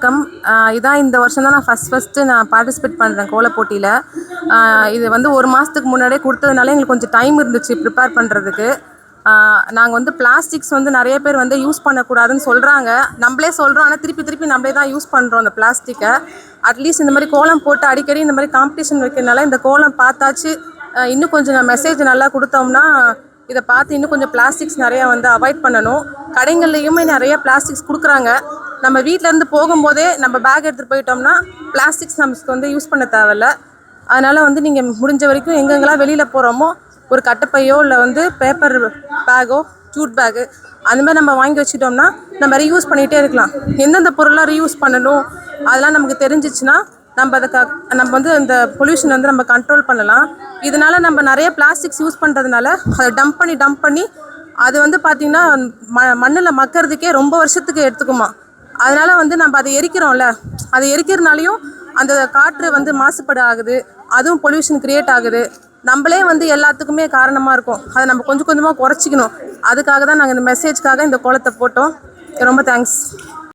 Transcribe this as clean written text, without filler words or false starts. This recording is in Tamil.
வணக்கம். இதான் இந்த வருஷம் தான் நான் ஃபஸ்ட்டு நான் பார்ட்டிசிபேட் பண்ணுறேன் கோலப் போட்டியில். இது வந்து 1 மாதத்துக்கு முன்னாடியே கொடுத்ததுனால எங்களுக்கு கொஞ்சம் டைம் இருந்துச்சு ப்ரிப்பேர் பண்ணுறதுக்கு. நாங்கள் வந்து பிளாஸ்டிக்ஸ் வந்து நிறைய பேர் வந்து யூஸ் பண்ணக்கூடாதுன்னு சொல்கிறாங்க. நம்மளே சொல்கிறோம், ஆனால் திருப்பி நம்மளே தான் யூஸ் பண்ணுறோம் அந்த பிளாஸ்டிக்கை. அட்லீஸ்ட் இந்த மாதிரி கோலம் போட்டு அடிக்கடி இந்த மாதிரி காம்படிஷன் வைக்கிறதுனால இந்த கோலம் பார்த்தாச்சு இன்னும் கொஞ்சம் மெசேஜ் நல்லா கொடுத்தோம்னா இதை பார்த்து இன்னும் கொஞ்சம் பிளாஸ்டிக்ஸ் நிறையா வந்து அவாய்ட் பண்ணணும். கடைகள்லையுமே நிறைய பிளாஸ்டிக்ஸ் கொடுக்குறாங்க. நம்ம வீட்டிலேருந்து போகும்போதே நம்ம பேக் எடுத்துகிட்டு போயிட்டோம்னா பிளாஸ்டிக்ஸ் நமக்கு வந்து யூஸ் பண்ண தேவையில்ல. அதனால் வந்து நீங்கள் முடிஞ்ச வரைக்கும் எங்கெங்கெல்லாம் வெளியில் போகிறோமோ ஒரு கட்டைப்பையோ இல்லை வந்து பேப்பர் பேக்கோ ஜூட் பேக்கு அந்த மாதிரி நம்ம வாங்கி வச்சுட்டோம்னா நம்ம ரீயூஸ் பண்ணிகிட்டே இருக்கலாம். எந்தெந்த பொருளாக ரீயூஸ் பண்ணணும் அதெல்லாம் நமக்கு தெரிஞ்சிச்சுன்னா நம்ம வந்து இந்த பொல்யூஷன் வந்து நம்ம கண்ட்ரோல் பண்ணலாம். இதனால் நம்ம நிறைய பிளாஸ்டிக்ஸ் யூஸ் பண்ணுறதுனால அதை டம்ப் பண்ணி அது வந்து பார்த்திங்கன்னா மண்ணில் மக்கறதுக்கே ரொம்ப வருஷத்துக்கு எடுத்துக்குமா. அதனால் வந்து நம்ம அதை எரிக்கிறோம்ல, அதை எரிக்கிறதுனாலையும் அந்த காற்று வந்து மாசுபாடு ஆகுது, அதுவும் பொல்யூஷன் க்ரியேட் ஆகுது. நம்மளே வந்து எல்லாத்துக்குமே காரணமாக இருக்கும். அதை நம்ம கொஞ்சமாக குறைச்சிக்கணும். அதுக்காக தான் நாங்கள் இந்த மெசேஜ்க்காக இந்த கோலத்தை போட்டோம். ரொம்ப தேங்க்ஸ்.